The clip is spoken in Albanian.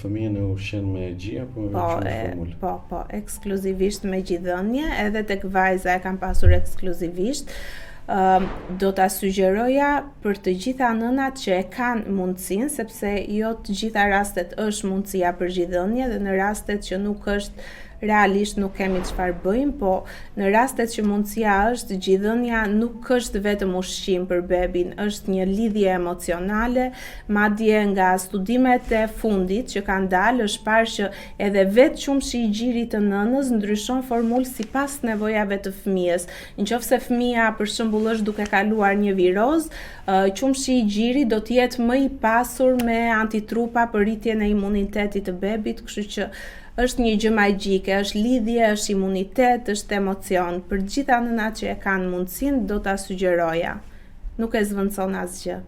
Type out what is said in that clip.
Fëmijën e ushqen me gjë apo me formulë? Po, ekskluzivisht me gjidhënje, edhe tek vajza e kam pasur ekskluzivisht. Do ta sugjeroja për të gjitha nënat që e kanë mundësinë, sepse jo të gjitha rastet është mundësia për gjidhënje dhe në rastet që nuk është realisht nuk kemi çfarë bëjmë, po në rastet që mundësia është, gjidhënja nuk është vetëm ushqim për bebin, është një lidhje emocionale, madje nga studimet e fundit që kanë dalë është parë që edhe vetë qumshi i gjirit të nënës ndryshon formulë sipas nevojave të fëmijës. Nëse fëmia për shembull është duke kaluar një viroz, qumshi i gjirit do të jetë më i pasur me antitrupa për rritjen e imunitetit të bebit, kështu që është një gjë magjike, është lidhje, është imunitet, është emocion. Për gjitha nënat që e kanë mundësinë, do ta sugjeroja. Nuk e zvendçon asgjë.